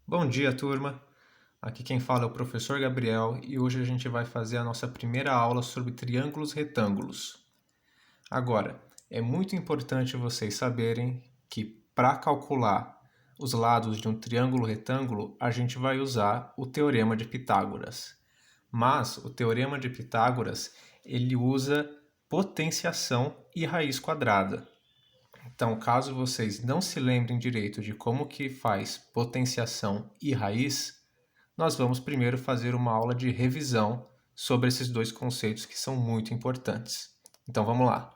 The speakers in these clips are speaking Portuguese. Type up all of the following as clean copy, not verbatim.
Bom dia, turma! Aqui quem fala é o professor Gabriel e hoje a gente vai fazer a nossa primeira aula sobre triângulos retângulos. Agora, é muito importante vocês saberem que para calcular os lados de um triângulo retângulo, a gente vai usar o Teorema de Pitágoras. Mas o Teorema de Pitágoras, ele usa potenciação e raiz quadrada. Então, caso vocês não se lembrem direito de como que faz potenciação e raiz, nós vamos primeiro fazer uma aula de revisão sobre esses dois conceitos que são muito importantes. Então vamos lá.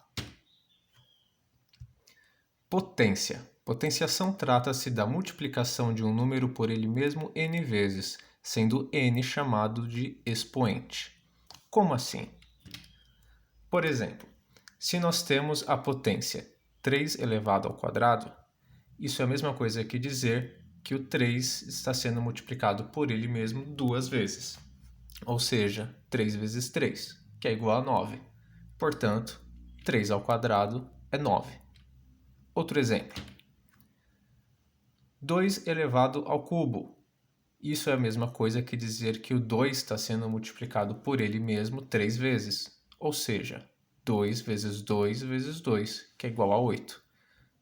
Potência. Potenciação trata-se da multiplicação de um número por ele mesmo n vezes, sendo n chamado de expoente. Como assim? Por exemplo, se nós temos a potência 3 elevado ao quadrado, isso é a mesma coisa que dizer que o 3 está sendo multiplicado por ele mesmo duas vezes. Ou seja, 3 vezes 3, que é igual a 9. Portanto, 3 ao quadrado é 9. Outro exemplo. 2 elevado ao cubo. Isso é a mesma coisa que dizer que o 2 está sendo multiplicado por ele mesmo 3 vezes. Ou seja, 2 vezes 2 vezes 2, que é igual a 8.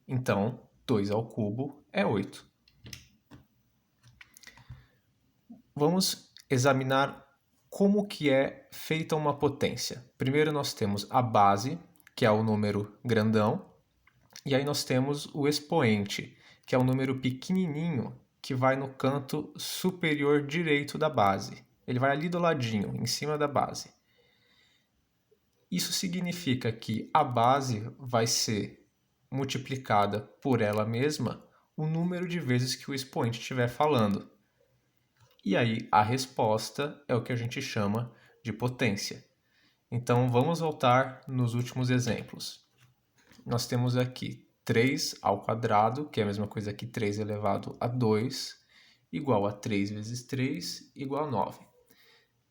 Então, 2 ao cubo é 8. Vamos examinar como que é feita uma potência. Primeiro nós temos a base, que é o número grandão, e aí nós temos o expoente, que é o número pequenininho que vai no canto superior direito da base. Ele vai ali do ladinho, em cima da base. Isso significa que a base vai ser multiplicada por ela mesma o número de vezes que o expoente estiver falando. E aí a resposta é o que a gente chama de potência. Então vamos voltar nos últimos exemplos. Nós temos aqui 3 ao quadrado, que é a mesma coisa que 3 elevado a 2, igual a 3 vezes 3, igual a 9.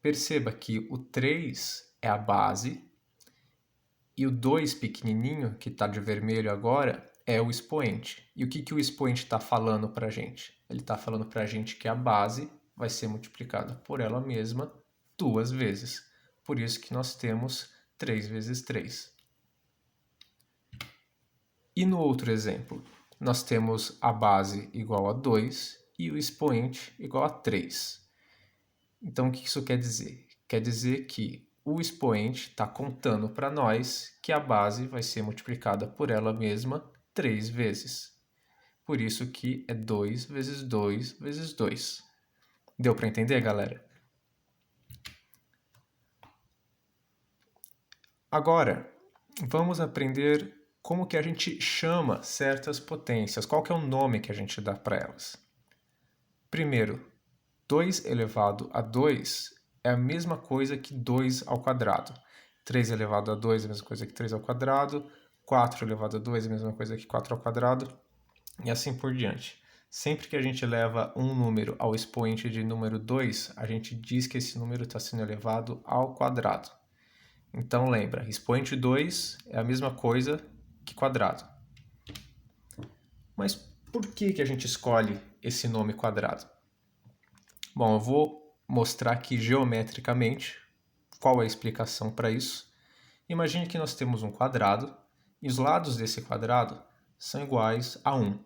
Perceba que o 3 é a base e o 2 pequenininho, que está de vermelho agora, é o expoente. E o que o expoente está falando para a gente? Ele está falando para a gente que a base vai ser multiplicada por ela mesma duas vezes. Por isso que nós temos 3 vezes 3. E no outro exemplo, nós temos a base igual a 2 e o expoente igual a 3. Então, o que isso quer dizer? Quer dizer que o expoente está contando para nós que a base vai ser multiplicada por ela mesma 3 vezes. Por isso que é 2 vezes 2 vezes 2. Deu para entender, galera? Agora, vamos aprender como que a gente chama certas potências, qual que é o nome que a gente dá para elas. Primeiro, 2 elevado a 2 é a mesma coisa que 2 ao quadrado. 3 elevado a 2 é a mesma coisa que 3 ao quadrado, 4 elevado a 2 é a mesma coisa que 4 ao quadrado, e assim por diante. Sempre que a gente leva um número ao expoente de número 2, a gente diz que esse número está sendo elevado ao quadrado. Então lembra, expoente 2 é a mesma coisa que quadrado. Mas por que a gente escolhe esse nome quadrado? Bom, eu vou mostrar aqui geometricamente qual é a explicação para isso. Imagine que nós temos um quadrado e os lados desse quadrado são iguais a 1.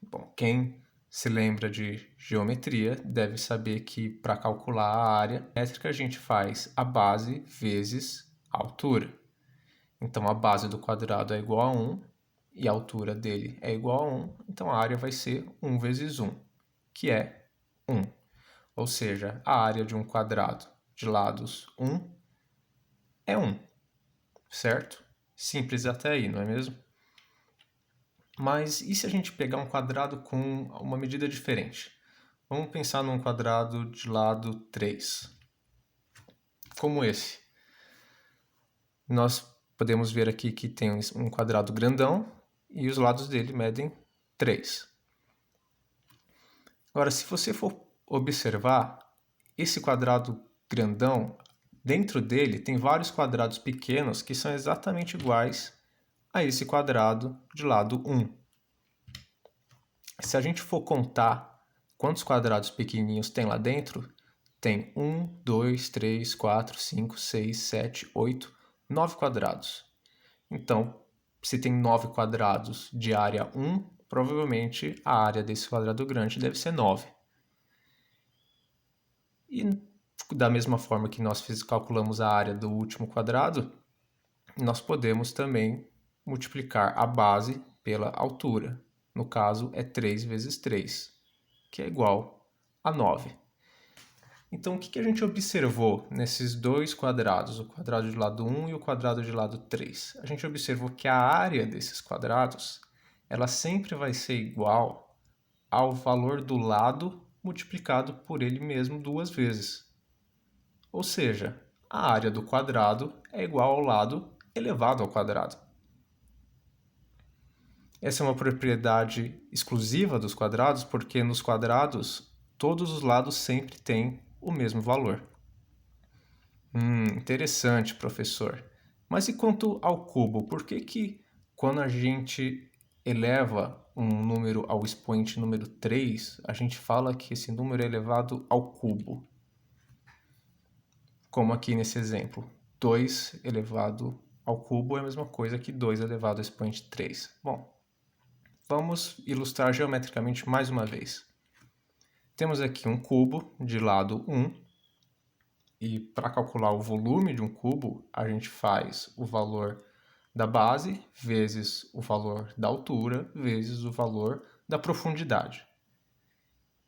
Bom, quem se lembra de geometria deve saber que para calcular a área métrica a gente faz a base vezes a altura. Então a base do quadrado é igual a 1 e a altura dele é igual a 1, então a área vai ser 1 vezes 1, que é 1. Ou seja, a área de um quadrado de lados 1 é 1, certo? Simples até aí, não é mesmo? Mas e se a gente pegar um quadrado com uma medida diferente? Vamos pensar num quadrado de lado 3, como esse. Nós podemos ver aqui que tem um quadrado grandão e os lados dele medem 3. Agora, se você for observar, esse quadrado grandão, dentro dele tem vários quadrados pequenos que são exatamente iguais a esse quadrado de lado 1. Se a gente for contar quantos quadrados pequenininhos tem lá dentro? Tem 1, 2, 3, 4, 5, 6, 7, 8, 9 quadrados. Então, se tem 9 quadrados de área 1, provavelmente a área desse quadrado grande deve ser 9. E da mesma forma que nós calculamos a área do último quadrado, nós podemos também multiplicar a base pela altura. No caso, é 3 vezes 3, que é igual a 9. Então, o que a gente observou nesses dois quadrados, o quadrado de lado 1 e o quadrado de lado 3? A gente observou que a área desses quadrados, ela sempre vai ser igual ao valor do lado multiplicado por ele mesmo duas vezes. Ou seja, a área do quadrado é igual ao lado elevado ao quadrado. Essa é uma propriedade exclusiva dos quadrados, porque nos quadrados todos os lados sempre têm o mesmo valor. Interessante, professor. Mas e quanto ao cubo? Por que quando a gente eleva um número ao expoente número 3, a gente fala que esse número é elevado ao cubo? Como aqui nesse exemplo, 2 elevado ao cubo é a mesma coisa que 2 elevado ao expoente 3. Bom, vamos ilustrar geometricamente mais uma vez. Temos aqui um cubo de lado 1, e para calcular o volume de um cubo, a gente faz o valor da base vezes o valor da altura vezes o valor da profundidade.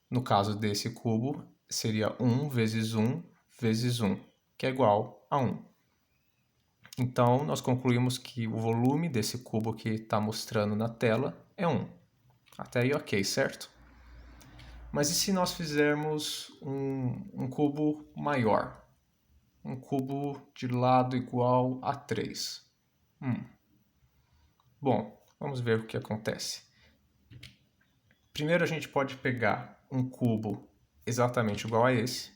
No caso desse cubo, seria 1 vezes 1 vezes 1, que é igual a 1. Então, nós concluímos que o volume desse cubo que está mostrando na tela é 1. Até aí ok, certo? Mas e se nós fizermos um cubo maior? Um cubo de lado igual a 3. Bom, vamos ver o que acontece. Primeiro a gente pode pegar um cubo exatamente igual a esse,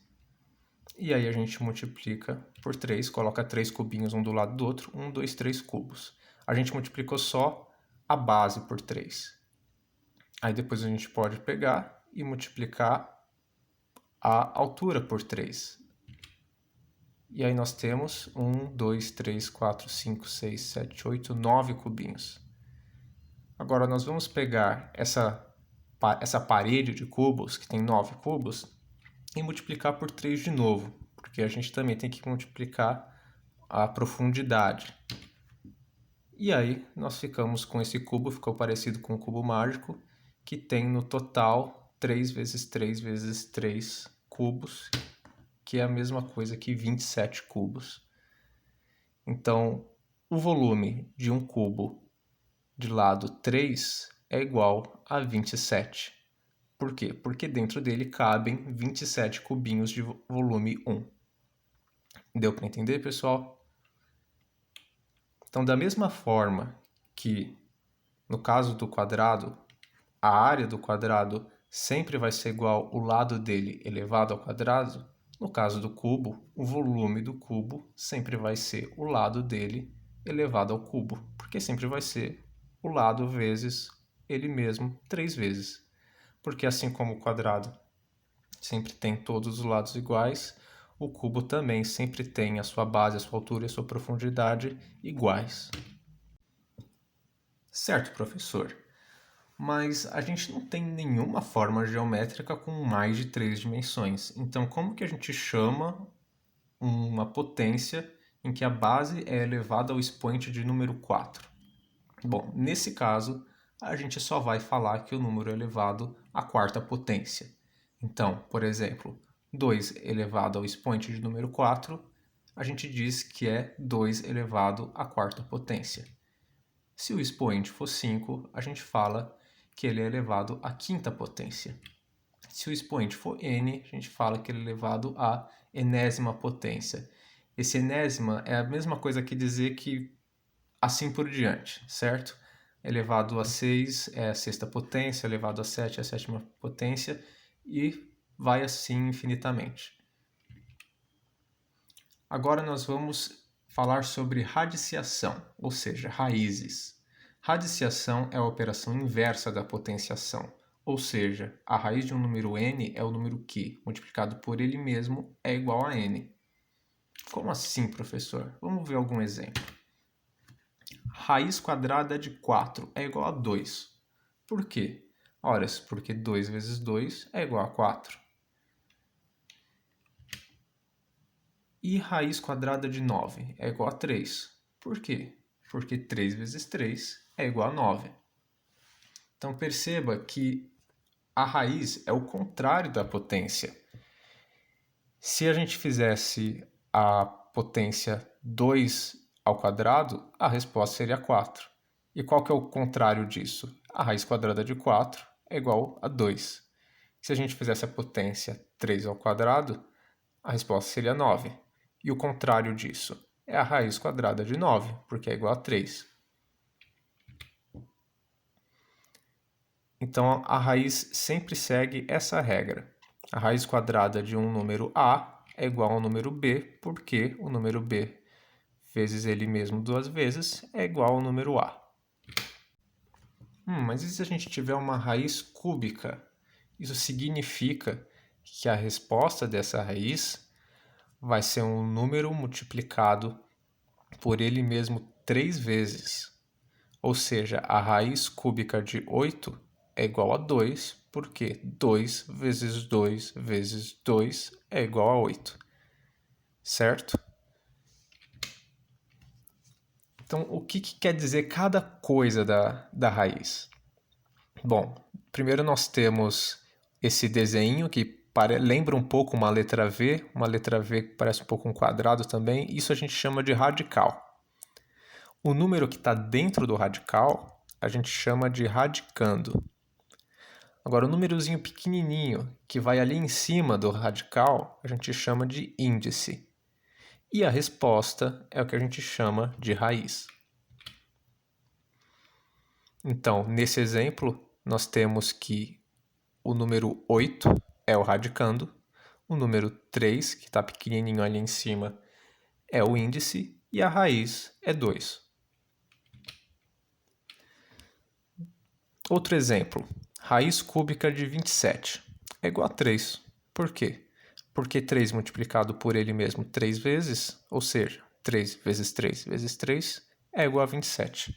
e aí a gente multiplica por 3, coloca 3 cubinhos um do lado do outro, 1, 2, 3 cubos. A gente multiplicou só a base por 3. Aí depois a gente pode pegar e multiplicar a altura por 3. E aí nós temos 1, 2, 3, 4, 5, 6, 7, 8, 9 cubinhos. Agora nós vamos pegar essa parede de cubos, que tem 9 cubos, e multiplicar por 3 de novo, porque a gente também tem que multiplicar a profundidade. E aí nós ficamos com esse cubo, ficou parecido com o cubo mágico, que tem no total 3 vezes 3 vezes 3 cubos, que é a mesma coisa que 27 cubos. Então, o volume de um cubo de lado 3 é igual a 27. Por quê? Porque dentro dele cabem 27 cubinhos de volume 1. Deu para entender, pessoal? Então, da mesma forma que, no caso do quadrado, a área do quadrado sempre vai ser igual ao lado dele elevado ao quadrado, no caso do cubo, o volume do cubo sempre vai ser o lado dele elevado ao cubo, porque sempre vai ser o lado vezes ele mesmo 3 vezes. Porque assim como o quadrado sempre tem todos os lados iguais, o cubo também sempre tem a sua base, a sua altura e a sua profundidade iguais. Certo, professor? Mas a gente não tem nenhuma forma geométrica com mais de 3 dimensões. Então, como que a gente chama uma potência em que a base é elevada ao expoente de número 4? Bom, nesse caso, a gente só vai falar que o número é elevado à quarta potência. Então, por exemplo, 2 elevado ao expoente de número 4, a gente diz que é 2 elevado à quarta potência. Se o expoente for 5, a gente fala que ele é elevado à quinta potência. Se o expoente for n, a gente fala que ele é elevado à enésima potência. Esse enésima é a mesma coisa que dizer que assim por diante, certo? Elevado a 6 é a sexta potência, elevado a 7 é a sétima potência e vai assim infinitamente. Agora nós vamos falar sobre radiciação, ou seja, raízes. Radiciação é a operação inversa da potenciação, Ou seja, a raiz de um número n é o número que, multiplicado por ele mesmo, é igual a n. Como assim, professor? Vamos ver algum exemplo. Raiz quadrada de 4 é igual a 2. Por quê? Ora, porque 2 vezes 2 é igual a 4. E raiz quadrada de 9 é igual a 3. Por quê? Porque 3 vezes 3 é igual a 9. Então perceba que a raiz é o contrário da potência. Se a gente fizesse a potência 2 ao quadrado, a resposta seria 4. E qual que é o contrário disso? A raiz quadrada de 4 é igual a 2. Se a gente fizesse a potência 3 ao quadrado, a resposta seria 9. E o contrário disso é a raiz quadrada de 9, porque é igual a 3. Então, a raiz sempre segue essa regra. A raiz quadrada de um número a é igual ao número b, porque o número b vezes ele mesmo duas vezes é igual ao número a. Mas e se a gente tiver uma raiz cúbica? Isso significa que a resposta dessa raiz vai ser um número multiplicado por ele mesmo 3 vezes. Ou seja, a raiz cúbica de 8 é igual a 2, porque 2 vezes 2 vezes 2 é igual a 8. Certo? Então, o que quer dizer cada coisa da raiz? Bom, primeiro nós temos esse desenho que lembra um pouco uma letra V que parece um pouco um quadrado também. Isso a gente chama de radical. O número que está dentro do radical a gente chama de radicando. Agora, o númerozinho pequenininho que vai ali em cima do radical a gente chama de índice. E a resposta é o que a gente chama de raiz. Então, nesse exemplo, nós temos que o número 8 é o radicando, o número 3, que está pequenininho ali em cima, é o índice, e a raiz é 2. Outro exemplo, raiz cúbica de 27 é igual a 3. Por quê? Porque 3 multiplicado por ele mesmo 3 vezes, ou seja, 3 vezes 3 vezes 3 é igual a 27.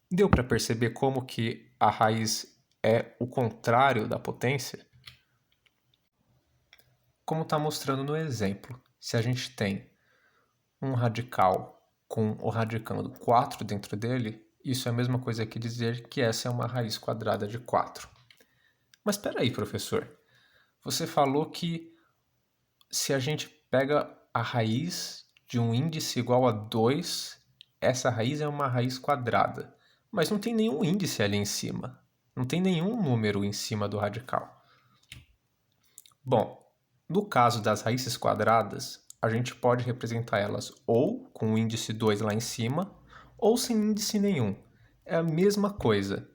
Deu para perceber como que a raiz é o contrário da potência? Como está mostrando no exemplo, se a gente tem um radical com o radicando 4 dentro dele, isso é a mesma coisa que dizer que essa é uma raiz quadrada de 4. Mas espera aí, professor. Você falou que se a gente pega a raiz de um índice igual a 2, essa raiz é uma raiz quadrada. Mas não tem nenhum índice ali em cima. Não tem nenhum número em cima do radical. Bom, no caso das raízes quadradas, a gente pode representar elas ou com o índice 2 lá em cima, ou sem índice nenhum. É a mesma coisa.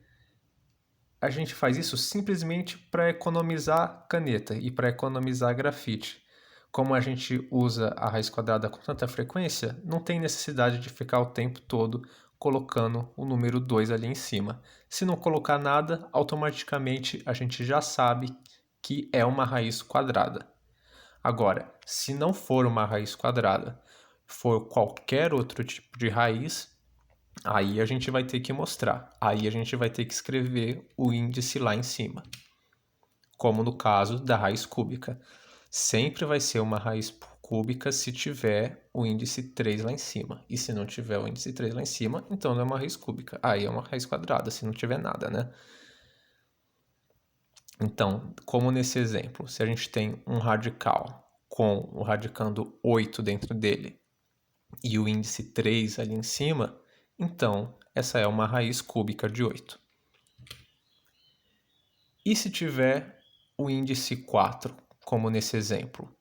A gente faz isso simplesmente para economizar caneta e para economizar grafite. Como a gente usa a raiz quadrada com tanta frequência, não tem necessidade de ficar o tempo todo colocando o número 2 ali em cima. Se não colocar nada, automaticamente a gente já sabe que é uma raiz quadrada. Agora, se não for uma raiz quadrada, for qualquer outro tipo de raiz, aí a gente vai ter que mostrar. Aí a gente vai ter que escrever o índice lá em cima. Como no caso da raiz cúbica. Sempre vai ser uma raiz cúbica se tiver o índice 3 lá em cima. E se não tiver o índice 3 lá em cima, então não é uma raiz cúbica. Aí é uma raiz quadrada, se não tiver nada, né? Então, como nesse exemplo, se a gente tem um radical com o radicando 8 dentro dele e o índice 3 ali em cima, então essa é uma raiz cúbica de 8. E se tiver o índice 4, como nesse exemplo?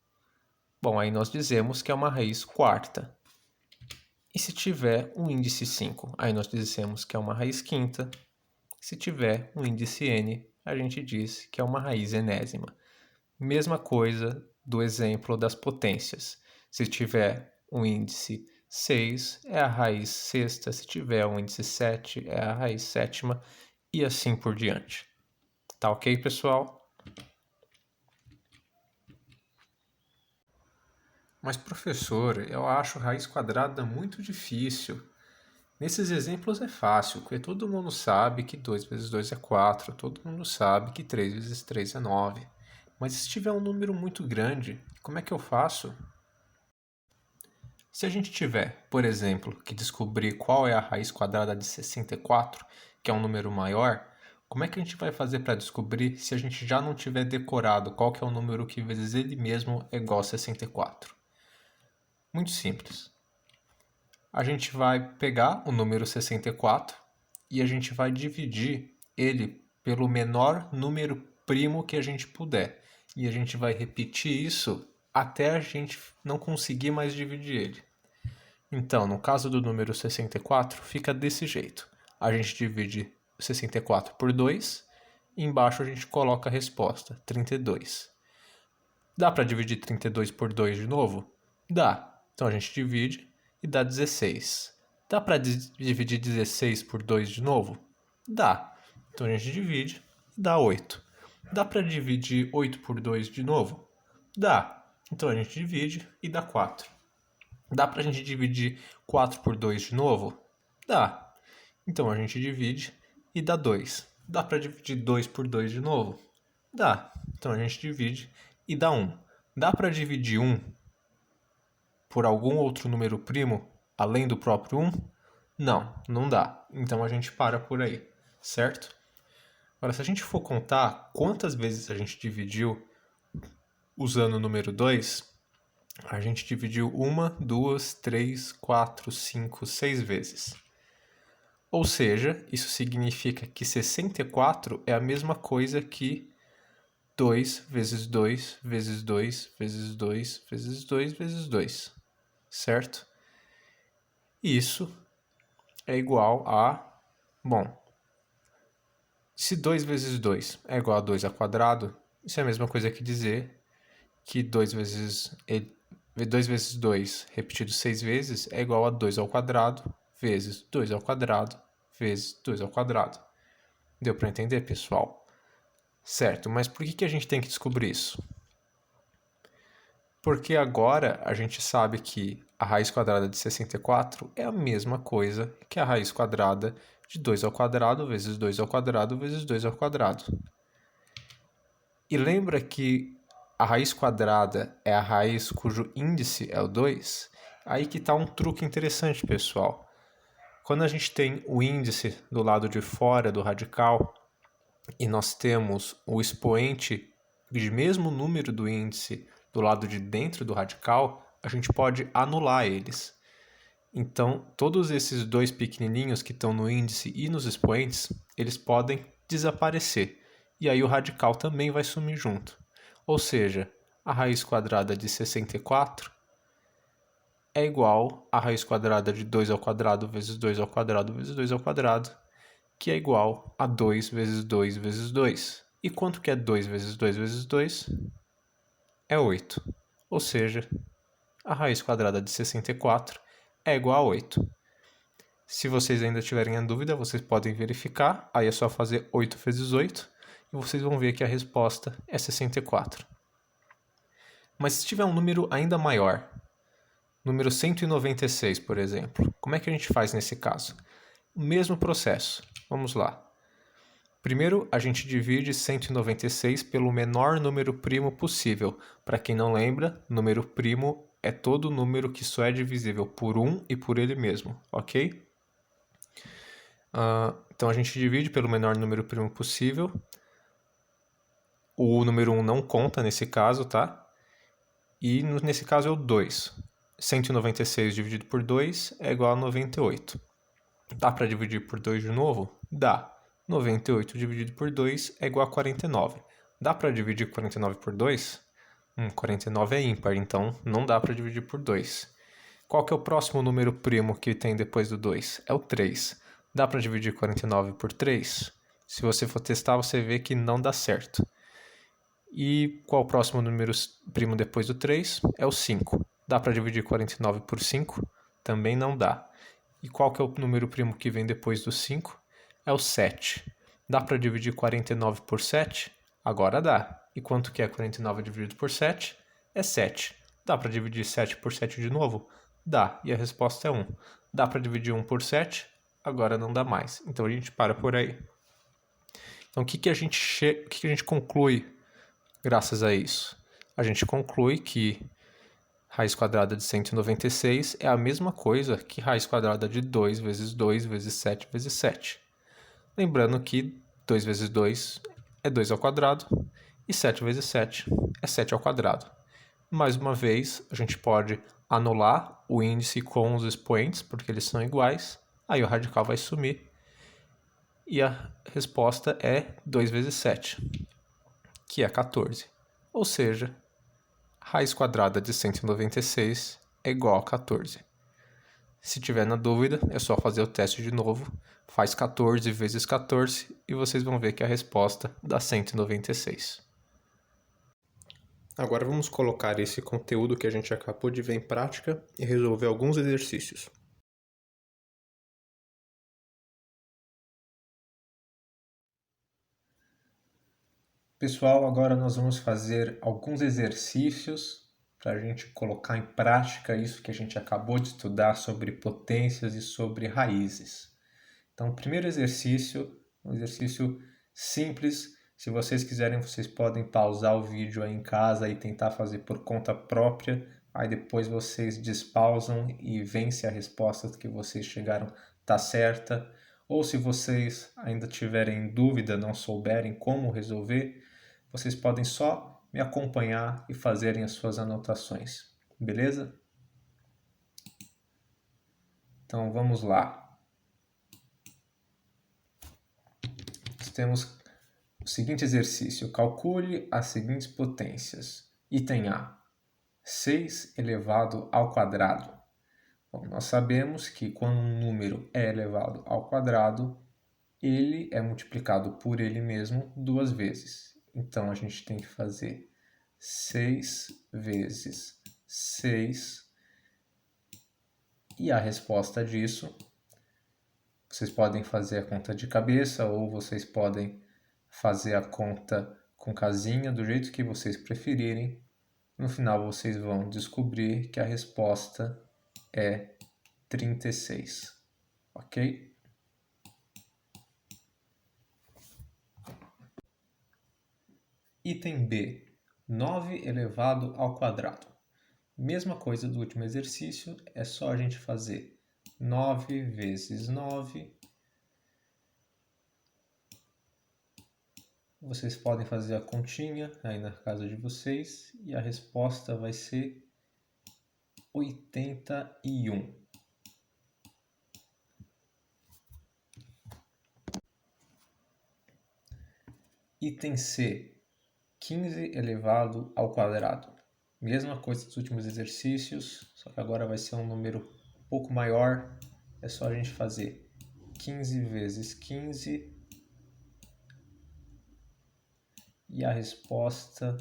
Bom, aí nós dizemos que é uma raiz quarta. E se tiver um índice 5, aí nós dizemos que é uma raiz quinta. Se tiver um índice n, a gente diz que é uma raiz enésima. Mesma coisa do exemplo das potências. Se tiver um índice 6, é a raiz sexta. Se tiver um índice 7, é a raiz sétima. E assim por diante. Tá ok, pessoal? Mas, professor, eu acho raiz quadrada muito difícil. Nesses exemplos é fácil, porque todo mundo sabe que 2 vezes 2 é 4, todo mundo sabe que 3 vezes 3 é 9. Mas se tiver um número muito grande, como é que eu faço? Se a gente tiver, por exemplo, que descobrir qual é a raiz quadrada de 64, que é um número maior, como é que a gente vai fazer para descobrir se a gente já não tiver decorado qual que é o número que vezes ele mesmo é igual a 64? Muito simples. A gente vai pegar o número 64 e a gente vai dividir ele pelo menor número primo que a gente puder. E a gente vai repetir isso até a gente não conseguir mais dividir ele. Então, no caso do número 64, fica desse jeito. A gente divide 64 por 2 e embaixo a gente coloca a resposta, 32. Dá para dividir 32 por 2 de novo? Dá. Então a gente divide e dá 16. Dá para dividir 16 por 2 de novo? Dá. Então a gente divide e dá 8. Dá para dividir 8 por 2 de novo? Dá. Então a gente divide e dá 4. Dá pra gente dividir 4 por 2 de novo? Dá. Então a gente divide e dá 2. Dá pra dividir 2 por 2 de novo? Dá. Então a gente divide e dá 1. Dá pra dividir 1 por algum outro número primo além do próprio 1? Não, não dá. Então a gente para por aí, certo? Agora, se a gente for contar quantas vezes a gente dividiu usando o número 2, a gente dividiu 1, 2, 3, 4, 5, 6 vezes. Ou seja, isso significa que 64 é a mesma coisa que 2 vezes 2 vezes 2 vezes 2 vezes 2 vezes 2, certo? Isso é igual a... Bom, se 2 vezes 2 é igual a 2 ao quadrado, isso é a mesma coisa que dizer que 2 vezes 2 repetido 6 vezes é igual a 2 ao quadrado vezes 2 ao quadrado vezes 2 ao quadrado. Deu para entender, pessoal? Certo, mas por que a gente tem que descobrir isso? Porque agora a gente sabe que a raiz quadrada de 64 é a mesma coisa que a raiz quadrada de 2 ao quadrado vezes 2 ao quadrado vezes 2 ao quadrado. E lembra que a raiz quadrada é a raiz cujo índice é o 2? Aí que está um truque interessante, pessoal. Quando a gente tem o índice do lado de fora do radical e nós temos o expoente de mesmo número do índice do lado de dentro do radical, a gente pode anular eles. Então, todos esses dois pequenininhos que estão no índice e nos expoentes, eles podem desaparecer. E aí o radical também vai sumir junto. Ou seja, a raiz quadrada de 64 é igual à raiz quadrada de 2 ao quadrado vezes 2 ao quadrado vezes 2 ao quadrado, que é igual a 2 vezes 2 vezes 2. E quanto que é 2 vezes 2 vezes 2? É 8. Ou seja, a raiz quadrada de 64 é igual a 8. Se vocês ainda tiverem a dúvida, vocês podem verificar. Aí é só fazer 8 vezes 8 e vocês vão ver que a resposta é 64. Mas se tiver um número ainda maior, número 196, por exemplo, como é que a gente faz nesse caso? O mesmo processo. Vamos lá. Primeiro, a gente divide 196 pelo menor número primo possível. Para quem não lembra, número primo é todo número que só é divisível por 1 e por ele mesmo, ok? Então a gente divide pelo menor número primo possível. O número 1 não conta nesse caso, tá? E nesse caso é o 2. 196 dividido por 2 é igual a 98. Dá para dividir por 2 de novo? Dá. 98 dividido por 2 é igual a 49. Dá para dividir 49 por 2? 49 é ímpar, então não dá para dividir por 2. Qual que é o próximo número primo que tem depois do 2? É o 3. Dá para dividir 49 por 3? Se você for testar, você vê que não dá certo. E qual o próximo número primo depois do 3? É o 5. Dá para dividir 49 por 5? Também não dá. E qual que é o número primo que vem depois do 5? É o 7. Dá para dividir 49 por 7? Agora dá. E quanto que é 49 dividido por 7? É 7. Dá para dividir 7 por 7 de novo? Dá. E a resposta é 1. Dá para dividir 1 por 7? Agora não dá mais. Então a gente para por aí. Então o que a gente conclui graças a isso? A gente conclui que raiz quadrada de 196 é a mesma coisa que raiz quadrada de 2 vezes 2 vezes 7 vezes 7. Lembrando que 2 vezes 2 é 2 ao quadrado e 7 vezes 7 é 7 ao quadrado. Mais uma vez, a gente pode anular o índice com os expoentes, porque eles são iguais, aí o radical vai sumir e a resposta é 2 vezes 7, que é 14. Ou seja, raiz quadrada de 196 é igual a 14. Se tiver na dúvida, é só fazer o teste de novo. Faz 14 vezes 14 e vocês vão ver que a resposta dá 196. Agora vamos colocar esse conteúdo que a gente acabou de ver em prática e resolver alguns exercícios. Pessoal, agora nós vamos fazer alguns exercícios para a gente colocar em prática isso que a gente acabou de estudar sobre potências e sobre raízes. Então, o primeiro exercício, um exercício simples. Se vocês quiserem, vocês podem pausar o vídeo aí em casa e tentar fazer por conta própria. Aí depois vocês despausam e veem se a resposta que vocês chegaram está certa. Ou se vocês ainda tiverem dúvida, não souberem como resolver, vocês podem só me acompanhar e fazerem as suas anotações. Beleza? Então vamos lá. Temos o seguinte exercício: calcule as seguintes potências. Item A, 6 elevado ao quadrado. Bom, nós sabemos que quando um número é elevado ao quadrado, ele é multiplicado por ele mesmo duas vezes. Então, a gente tem que fazer 6 vezes 6. E a resposta disso, vocês podem fazer a conta de cabeça ou vocês podem fazer a conta com casinha, do jeito que vocês preferirem. No final vocês vão descobrir que a resposta é 36, ok? Item B, 9 elevado ao quadrado. Mesma coisa do último exercício, é só a gente fazer 9 vezes 9. Vocês podem fazer a continha aí na casa de vocês e a resposta vai ser 81. Item C, 15 elevado ao quadrado. Mesma coisa dos últimos exercícios, só que agora vai ser um número um pouco maior. É só a gente fazer 15 vezes 15 e a resposta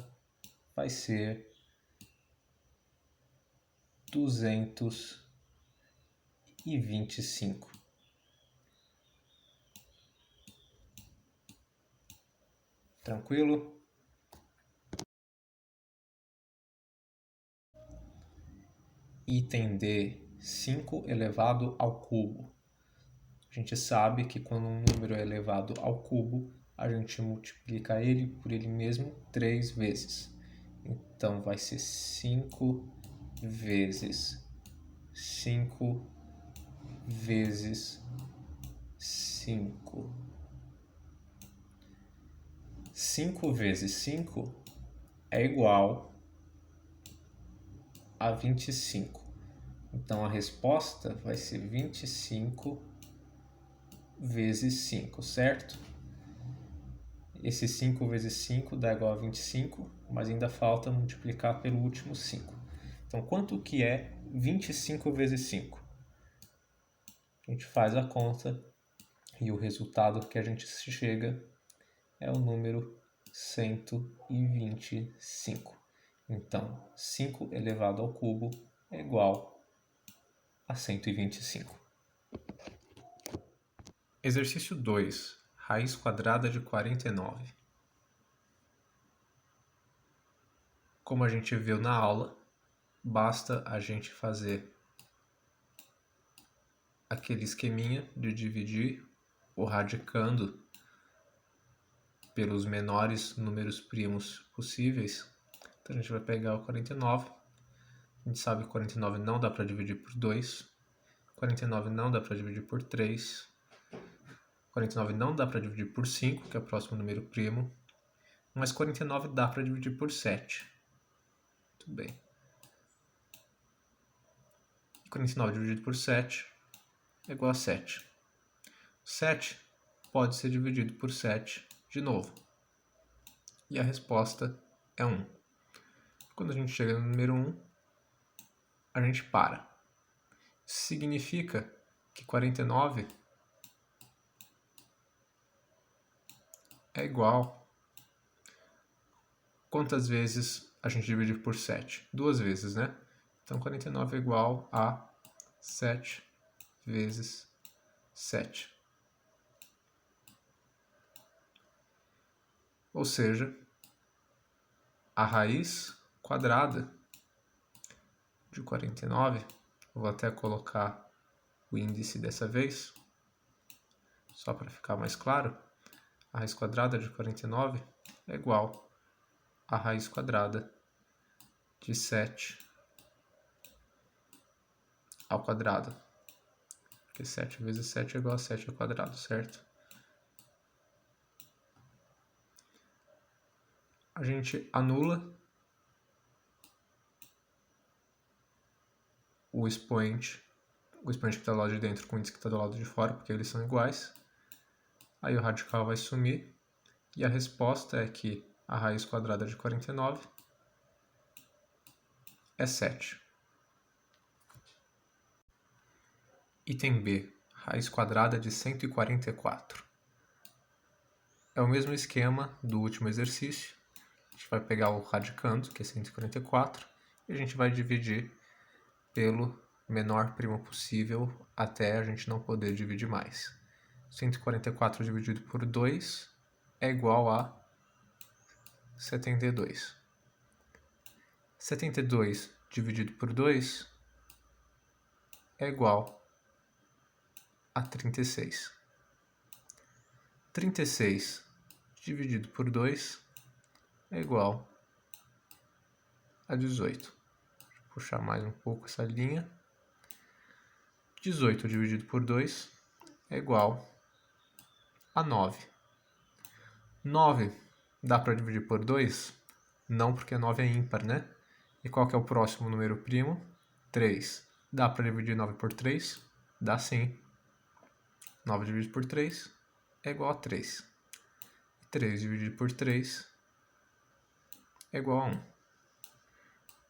vai ser 225. Tranquilo? Item D, 5 elevado ao cubo. A gente sabe que quando um número é elevado ao cubo, a gente multiplica ele por ele mesmo 3 vezes. Então vai ser 5 vezes 5 vezes 5. 5 vezes 5 é igual a 25. Então a resposta vai ser 25 vezes 5, certo? Esse 5 vezes 5 dá igual a 25, mas ainda falta multiplicar pelo último 5. Então, quanto que é 25 vezes 5? A gente faz a conta e o resultado que a gente chega é o número 125. Então, 5 elevado ao cubo é igual a 125. Exercício 2. raiz quadrada de 49. Como a gente viu na aula, basta a gente fazer aquele esqueminha de dividir o radicando pelos menores números primos possíveis. Então a gente vai pegar o 49. A gente sabe que 49 não dá para dividir por 2. 49 não dá para dividir por 3. 49 não dá para dividir por 5, que é o próximo número primo. Mas 49 dá para dividir por 7. Muito bem. 49 dividido por 7 é igual a 7. 7 pode ser dividido por 7 de novo. E a resposta é 1. Quando a gente chega no número 1, a gente para. Isso significa que 49 é igual. Quantas vezes a gente divide por 7? 2 vezes, né? Então 49 é igual a 7 vezes 7. Ou seja, a raiz quadrada de 49, eu vou até colocar o índice dessa vez, só para ficar mais claro, a raiz quadrada de 49 é igual a raiz quadrada de 7 ao quadrado. Porque 7 vezes 7 é igual a 7 ao quadrado, certo? A gente anula o expoente que está do lado de dentro com o índice que está do lado de fora, porque eles são iguais. Aí o radical vai sumir, e a resposta é que a raiz quadrada de 49 é 7. Item B, raiz quadrada de 144. É o mesmo esquema do último exercício. A gente vai pegar o radicando, que é 144, e a gente vai dividir pelo menor primo possível até a gente não poder dividir mais. 144 dividido por 2 é igual a 72. 72 dividido por 2 é igual a 36. 36 dividido por 2 é igual a 18. Vou puxar mais um pouco essa linha. 18 dividido por 2 é igual a 9. 9 dá para dividir por 2? Não, porque 9 é ímpar, né? E qual que é o próximo número primo? 3. Dá para dividir 9 por 3? Dá sim. 9 dividido por 3 é igual a 3. 3 dividido por 3 é igual a 1.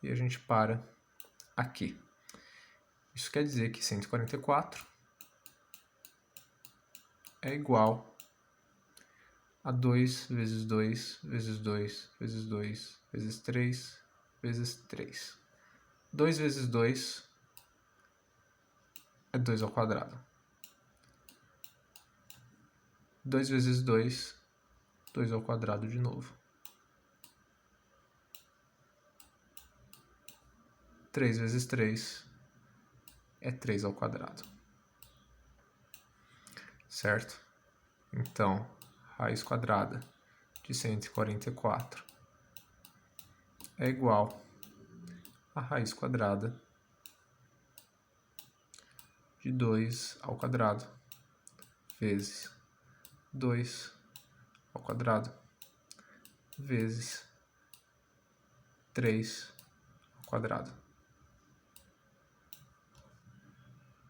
E a gente para aqui. Isso quer dizer que 144 é igual a 2 vezes 2 vezes 2 vezes 2 vezes 3 vezes 3. 2 vezes 2 é 2 ao quadrado. 2 vezes 2, 2 ao quadrado de novo. 3 vezes 3 é 3 ao quadrado. Certo? Então, raiz quadrada de 144 é igual a raiz quadrada de 2 ao quadrado vezes 2 ao quadrado vezes 3 ao quadrado.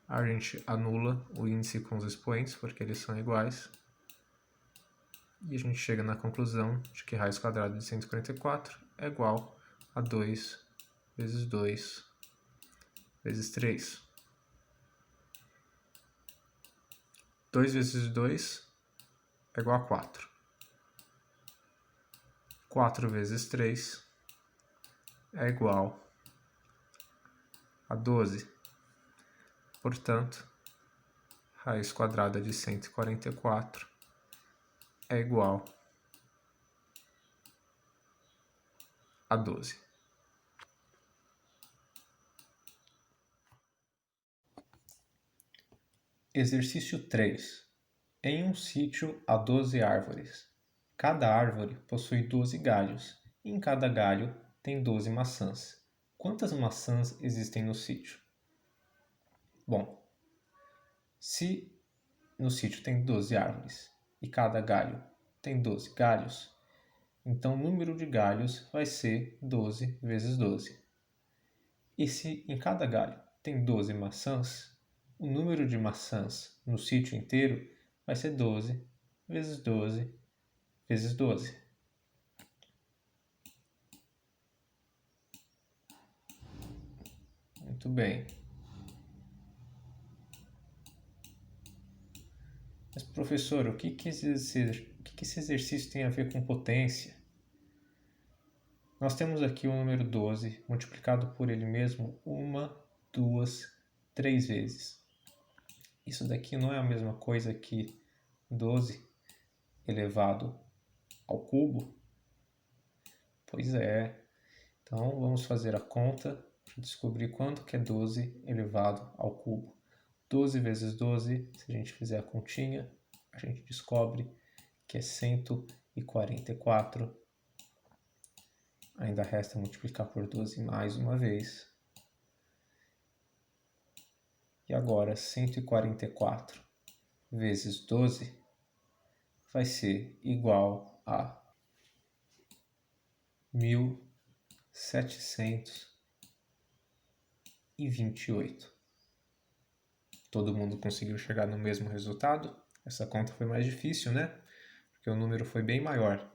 A gente anula o índice com os expoentes, porque eles são iguais. E a gente chega na conclusão de que raiz quadrada de 144 é igual a 2 vezes 2 vezes 3. 2 vezes 2 é igual a 4. 4 vezes 3 é igual a 12. Portanto, raiz quadrada de 144 é igual a 12. Exercício 3. Em um sítio há 12 árvores. Cada árvore possui 12 galhos, e em cada galho tem 12 maçãs. Quantas maçãs existem no sítio? Bom, se no sítio tem 12 árvores e cada galho tem 12 galhos, então o número de galhos vai ser 12 vezes 12. E se em cada galho tem 12 maçãs, o número de maçãs no sítio inteiro vai ser 12 vezes 12 vezes 12. Muito bem. Mas, professor, o que esse exercício tem a ver com potência? Nós temos aqui o número 12 multiplicado por ele mesmo 1, 2, 3 vezes. Isso daqui não é a mesma coisa que 12 elevado ao cubo? Pois é. Então, vamos fazer a conta para descobrir quanto que é 12 elevado ao cubo. 12 vezes 12, se a gente fizer a continha, a gente descobre que é 144. Ainda resta multiplicar por 12 mais uma vez. E agora, 144 vezes 12 vai ser igual a 1728. Todo mundo conseguiu chegar no mesmo resultado? Essa conta foi mais difícil, né? Porque o número foi bem maior.